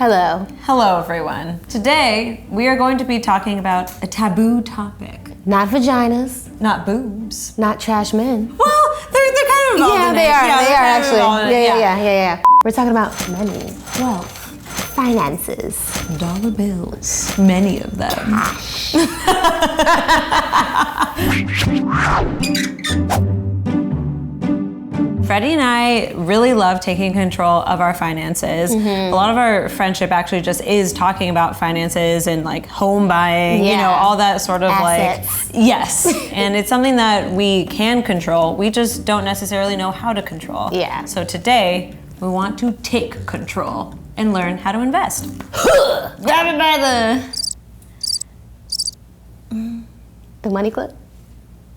Hello. Hello, everyone. Today, we are going to be talking about a taboo topic. Not vaginas. Not boobs. Not trash men. Well, they're kind of involved in it. They are actually. Yeah. We're talking about money, wealth, finances, dollar bills. Many of them. Freddie and I really love taking control of our finances. A lot of our friendship actually just is talking about finances and like home buying, you know, all that sort of assets. Yes. And it's something that we can control. We just don't necessarily know how to control. Yeah. So today, we want to take control and learn how to invest. Grab it by the money clip?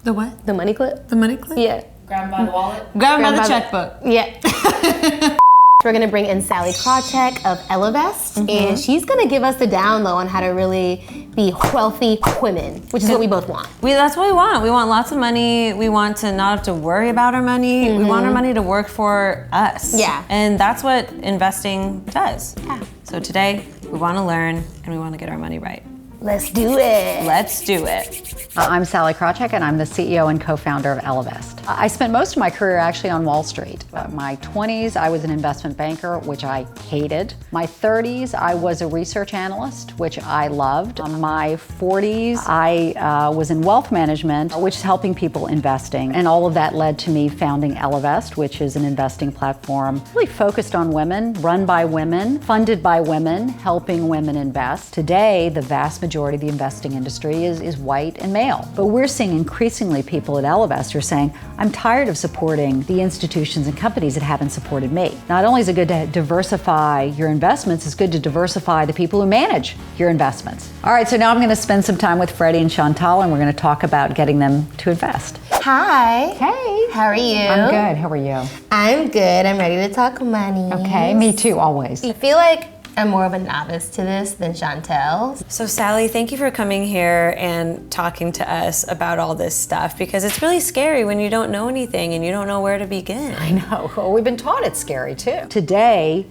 the what? The money clip? The money clip? Yeah. Grab by the wallet? Grab by the checkbook. Yeah. We're gonna bring in Sallie Krawcheck of Ellevest, and she's gonna give us the down low on how to really be wealthy women, which is what we both want. That's what we want. We want lots of money. We want to not have to worry about our money. We want our money to work for us. Yeah. And that's what investing does. Yeah. So today, we want to learn and we want to get our money right. Let's do it. Let's do it. I'm Sallie Krawcheck, and I'm the CEO and co-founder of Ellevest. I spent most of my career actually on Wall Street. My 20s, I was an investment banker, which I hated. My 30s, I was a research analyst, which I loved. My 40s, I was in wealth management, which is helping people investing. And all of that led to me founding Ellevest, which is an investing platform really focused on women, run by women, funded by women, helping women invest. Today, the vast majority of the investing industry is white and male. But we're seeing increasingly people at Ellevest are saying, I'm tired of supporting the institutions and companies that haven't supported me. Not only is it good to diversify your investments, it's good to diversify the people who manage your investments. All right, so now I'm going to spend some time with Freddie and Chantal, and we're going to talk about getting them to invest. Hi. Hey. How are you? I'm good. How are you? I'm good. I'm ready to talk money. Okay, me too, always. I feel like I'm more of a novice to this than Chantal. So Sallie, thank you for coming here and talking to us about all this stuff, because it's really scary when you don't know anything and you don't know where to begin. I know. Well, we've been taught it's scary too. Today,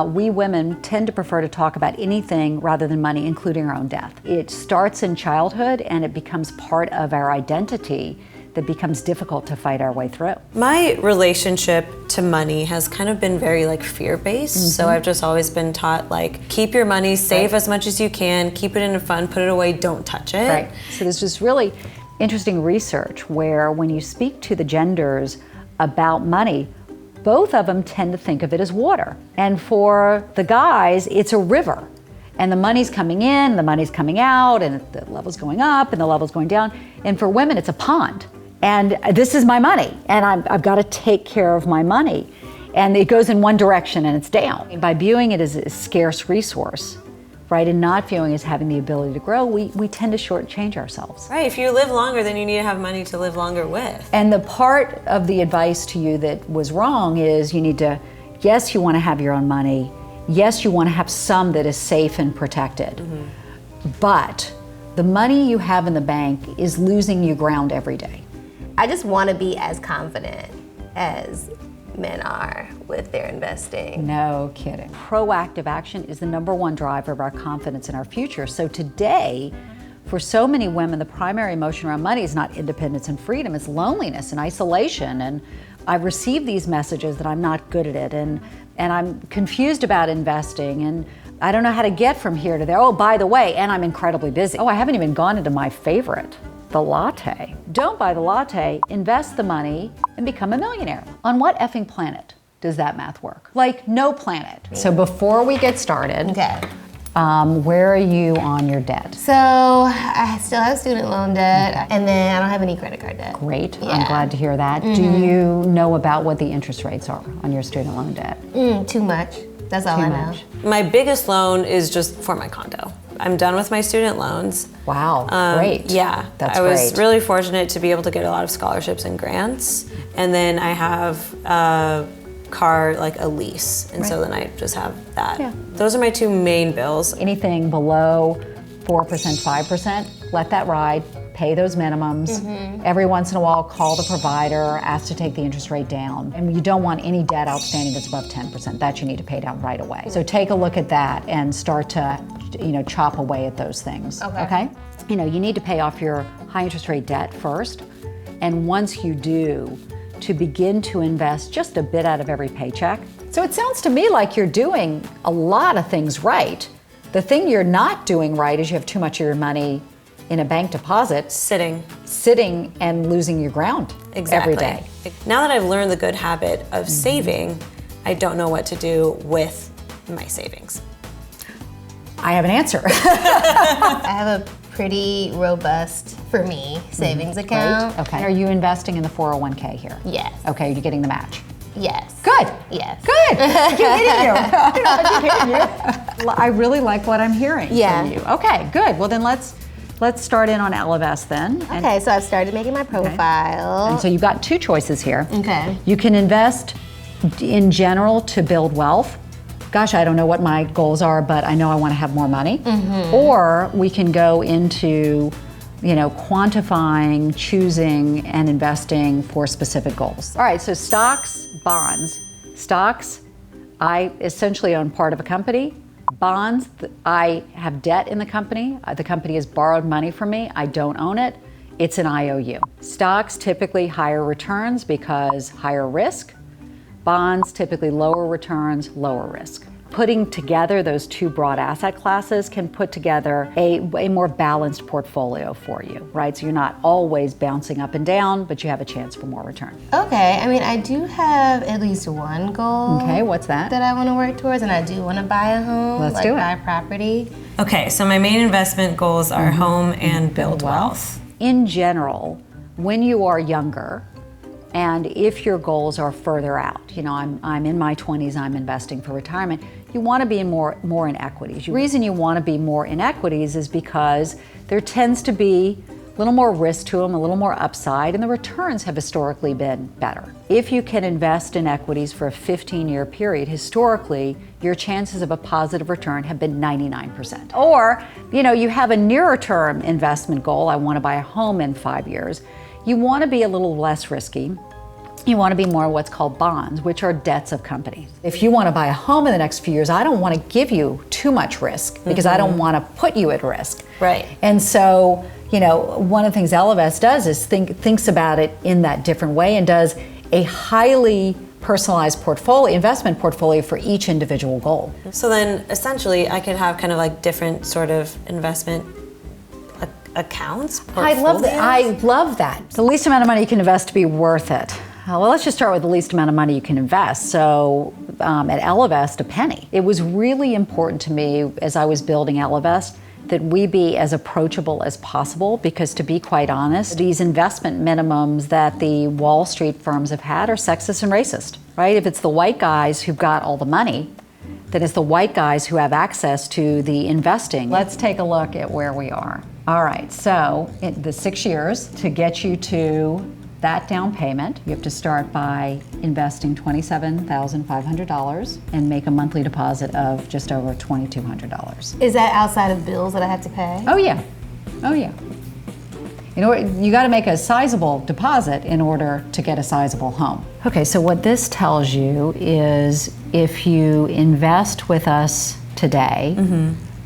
we women tend to prefer to talk about anything rather than money, including our own death. It starts in childhood and it becomes part of our identity that becomes difficult to fight our way through. My relationship to money has kind of been very like fear-based. So I've just always been taught like, keep your money, save as much as you can, keep it in a fund, put it away, don't touch it. Right. So there's this really interesting research where when you speak to the genders about money, both of them tend to think of it as water. And for the guys, it's a river. And the money's coming in, the money's coming out, and the level's going up and the level's going down. And for women, it's a pond. And this is my money, and I've got to take care of my money. And it goes in one direction and it's down. By viewing it as a scarce resource, right, and not viewing it as having the ability to grow, we tend to shortchange ourselves. Right, if you live longer, then you need to have money to live longer with. And the part of the advice to you that was wrong is you need to, yes, you want to have your own money. Yes, you want to have some that is safe and protected. But the money you have in the bank is losing you ground every day. I just want to be as confident as men are with their investing. No kidding. Proactive action is the #1 driver of our confidence in our future. So today, for so many women, the primary emotion around money is not independence and freedom, it's loneliness and isolation. And I've received these messages that I'm not good at it, and I'm confused about investing, and I don't know how to get from here to there. Oh, by the way, and I'm incredibly busy. Oh, I haven't even gone into my favorite, the latte. Don't buy the latte, invest the money, and become a millionaire. On what effing planet does that math work? Like, no planet. So before we get started, where are you on your debt? So I still have student loan debt, and then I don't have any credit card debt. Great, I'm glad to hear that. Do you know about what the interest rates are on your student loan debt? Too much. That's all I know. My biggest loan is just for my condo. I'm done with my student loans. Wow, great. Yeah, That's I was great. really fortunate to be able to get a lot of scholarships and grants. And then I have a car, like a lease. And so then I just have that. Yeah. Those are my 2 main bills. Anything below 4%, 5%, let that ride. pay those minimums. Every once in a while, call the provider, ask to take the interest rate down. And you don't want any debt outstanding that's above 10%. That you need to pay down right away. So take a look at that and start to, chop away at those things. Okay? You need to pay off your high interest rate debt first. And once you do, to begin to invest just a bit out of every paycheck. So it sounds to me like you're doing a lot of things right. The thing you're not doing right is you have too much of your money in a bank deposit. Sitting and losing your ground every day. Now that I've learned the good habit of saving, I don't know what to do with my savings. I have an answer. I have a pretty robust, for me, savings account. Great. Okay. Are you investing in the 401k here? Yes. Okay, are you getting the match? Yes. Good. Yes. Good. I keep hitting you. I keep hitting you. I really like what I'm hearing from you. Okay, good. Well then let's start in on Ellevest then. Okay, so I've started making my profile. And so you've got two choices here. Okay. You can invest in general to build wealth. Gosh, I don't know what my goals are, but I know I want to have more money. Or we can go into quantifying, choosing, and investing for specific goals. All right, so stocks, bonds. Stocks, I essentially own part of a company. Bonds, I have debt in the company. The company has borrowed money from me. I don't own it. It's an IOU. Stocks, typically higher returns because higher risk. Bonds, typically lower returns, lower risk. Putting together those two broad asset classes can put together a more balanced portfolio for you, right? So you're not always bouncing up and down, but you have a chance for more return. Okay, I mean, I do have at least one goal. Okay, what's that? That I want to work towards, and I do want to buy a home. Let's do it. Buy property. Okay, so my main investment goals are home and build wealth. In general, when you are younger, and if your goals are further out, I'm in my 20s, I'm investing for retirement, you want to be more in equities. The reason you want to be more in equities is because there tends to be a little more risk to them, a little more upside, and the returns have historically been better. If you can invest in equities for a 15-year period, historically, your chances of a positive return have been 99%. Or, you have a nearer term investment goal, I want to buy a home in 5 years. You want to be a little less risky. You want to be more what's called bonds, which are debts of companies. If you want to buy a home in the next few years, I don't want to give you too much risk because I don't want to put you at risk. Right. And so, one of the things Ellevest does is thinks about it in that different way and does a highly personalized investment portfolio for each individual goal. So then essentially I could have kind of like different sort of investment accounts, I love that. The least amount of money you can invest to be worth it. Well, let's just start with the least amount of money you can invest. So at Ellevest, a penny. It was really important to me as I was building Ellevest that we be as approachable as possible because, to be quite honest, these investment minimums that the Wall Street firms have had are sexist and racist, right? If it's the white guys who've got all the money, then it's the white guys who have access to the investing. Let's take a look at where we are. All right, so in the 6 years, to get you to that down payment, you have to start by investing $27,500 and make a monthly deposit of just over $2,200. Is that outside of bills that I have to pay? Oh yeah, oh yeah. You got to make a sizable deposit in order to get a sizable home. Okay, so what this tells you is if you invest with us today,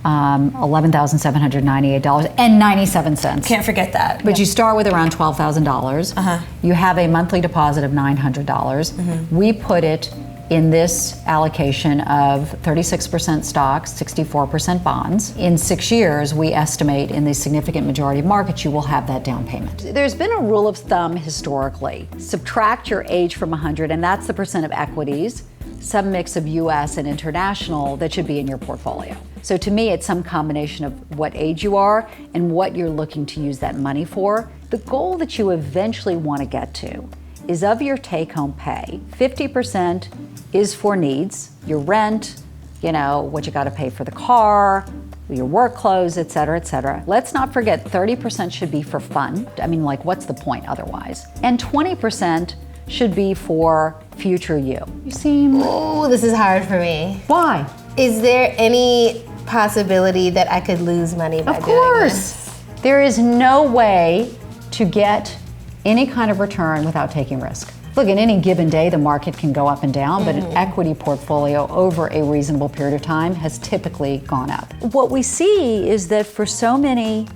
$11,798.97. Can't forget that. But you start with around $12,000. You have a monthly deposit of $900. We put it in this allocation of 36% stocks, 64% bonds. In 6 years, we estimate in the significant majority of markets, you will have that down payment. There's been a rule of thumb historically. Subtract your age from 100, and that's the percent of equities, some mix of US and international that should be in your portfolio. So to me, it's some combination of what age you are and what you're looking to use that money for. The goal that you eventually want to get to is of your take-home pay, 50% is for needs, your rent, what you got to pay for the car, your work clothes, et cetera, et cetera. Let's not forget 30% should be for fun. I mean, what's the point otherwise? And 20% should be for future you. You seem... Oh, this is hard for me. Why? Is there any possibility that I could lose money by doing this? There is no way to get any kind of return without taking risk. Look, in any given day, the market can go up and down, but an equity portfolio over a reasonable period of time has typically gone up. What we see is that for so many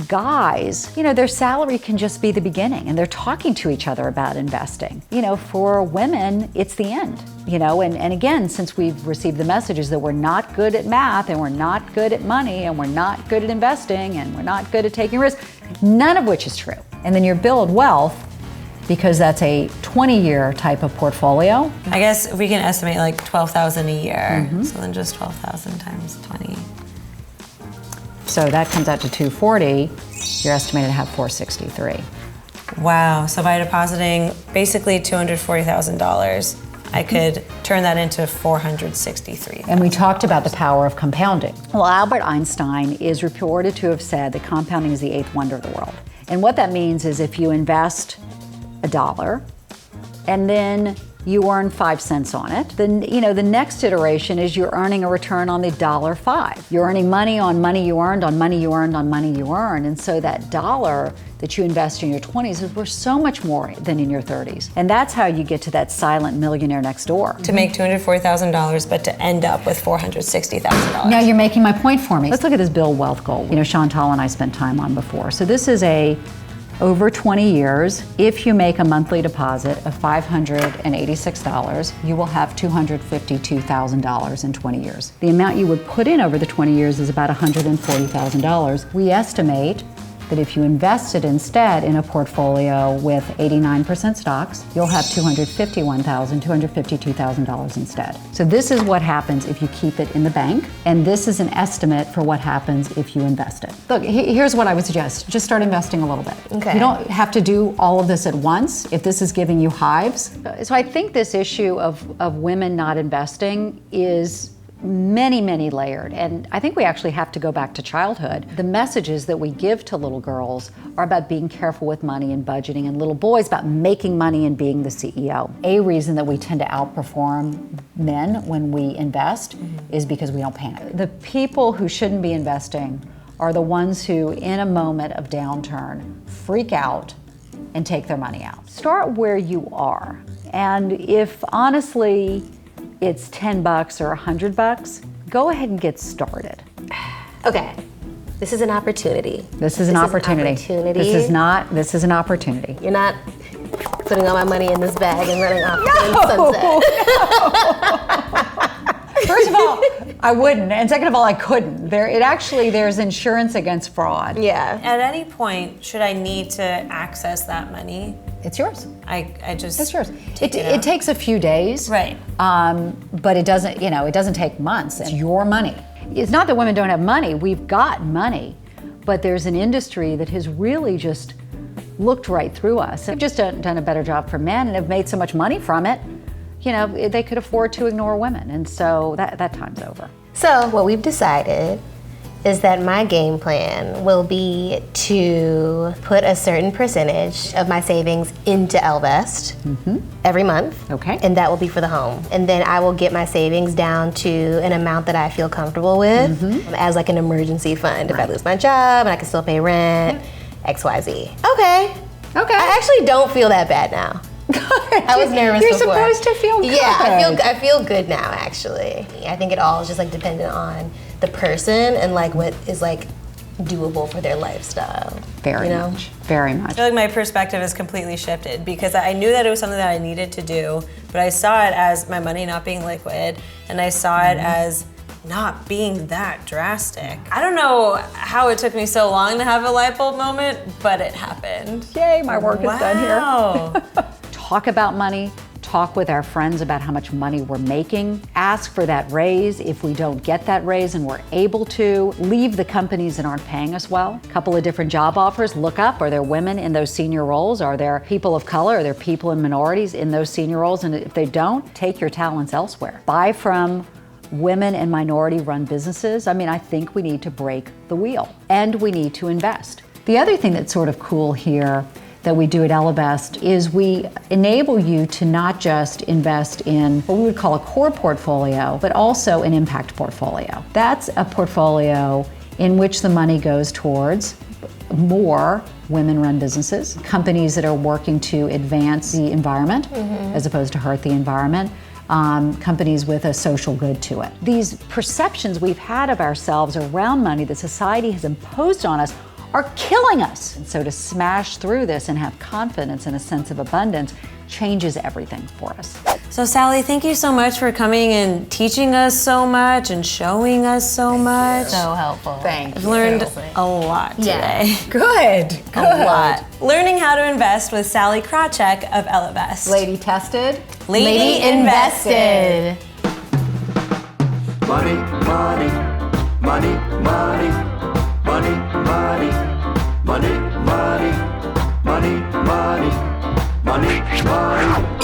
guys, their salary can just be the beginning, and they're talking to each other about investing. For women, it's the end. And again, since we've received the messages that we're not good at math, and we're not good at money, and we're not good at investing, and we're not good at taking risks, none of which is true. And then you build wealth because that's a 20-year type of portfolio. I guess we can estimate like 12,000 a year. So then just 12,000 times 20. So that comes out to 240. You're estimated to have 463. Wow, so by depositing basically $240,000, I could turn that into $463,000. And we talked about the power of compounding. Well, Albert Einstein is reported to have said that compounding is the 8th wonder of the world. And what that means is if you invest $1 and then you earn 5 cents on it, then the next iteration is you're earning a return on the $1.05. You're earning money on money you earned on money you earned on money you earned. And so that dollar that you invest in your 20s is worth so much more than in your 30s. And that's how you get to that silent millionaire next door. To make $240,000, but to end up with $460,000. Now you're making my point for me. Let's look at this build wealth goal. Chantal and I spent time on before. So this is over 20 years, if you make a monthly deposit of $586, you will have $252,000 in 20 years. The amount you would put in over the 20 years is about $140,000. We estimate that if you invested instead in a portfolio with 89% stocks, you'll have $252,000 instead. So this is what happens if you keep it in the bank, and this is an estimate for what happens if you invest it. Look, here's what I would suggest. Just start investing a little bit. Okay. You don't have to do all of this at once if this is giving you hives. So I think this issue of women not investing is many, many layered. And I think we actually have to go back to childhood. The messages that we give to little girls are about being careful with money and budgeting, and little boys about making money and being the CEO. A reason that we tend to outperform men when we invest is because we don't panic. The people who shouldn't be investing are the ones who, in a moment of downturn, freak out and take their money out. Start where you are. And if honestly, it's $10 or $100, go ahead and get started. Okay, this is an opportunity. This is an opportunity. This is an opportunity. You're not putting all my money in this bag and running off to the sunset. First of all, I wouldn't, and second of all, I couldn't. There's insurance against fraud. Yeah. At any point, should I need to access that money? It's yours. It's yours. It takes a few days. Right. But it doesn't take months. It's your money. It's not that women don't have money. We've got money, but there's an industry that has really just looked right through us. They've just done a better job for men and have made so much money from it. They could afford to ignore women, and so that time's over. So what we've decided is that my game plan will be to put a certain percentage of my savings into Ellevest every month. Okay. And that will be for the home. And then I will get my savings down to an amount that I feel comfortable with as like an emergency fund. If I lose my job and I can still pay rent, XYZ. Okay. I actually don't feel that bad now. I was nervous You're before. supposed to feel good. Yeah, I feel good now, actually. I think it all is just like dependent on the person and like what is like doable for their lifestyle. Very much. Very much. I feel like my perspective has completely shifted because I knew that it was something that I needed to do, but I saw it as my money not being liquid, and I saw it as not being that drastic. I don't know how it took me so long to have a light bulb moment, but it happened. Yay, my work is done here. Wow. Talk about money. Talk with our friends about how much money we're making. Ask for that raise. If we don't get that raise and we're able to, leave the companies that aren't paying us well. A couple of different job offers. Look up, are there women in those senior roles? Are there people of color? Are there people in minorities in those senior roles? And if they don't, take your talents elsewhere. Buy from women and minority run businesses. I think we need to break the wheel, and we need to invest. The other thing that's sort of cool here that we do at Ellevest is we enable you to not just invest in what we would call a core portfolio, but also an impact portfolio. That's a portfolio in which the money goes towards more women-run businesses, companies that are working to advance the environment as opposed to hurt the environment, companies with a social good to it. These perceptions we've had of ourselves around money that society has imposed on us are killing us. And so to smash through this and have confidence and a sense of abundance changes everything for us. So Sallie, thank you so much for coming and teaching us so much and showing us so much. So helpful. Thank I've you. learned a lot today. Good. A lot. Learning how to invest with Sallie Krawcheck of Ellevest. Lady tested. Lady invested. Money, money, money, money, money, money, money, money, money, money, money, money.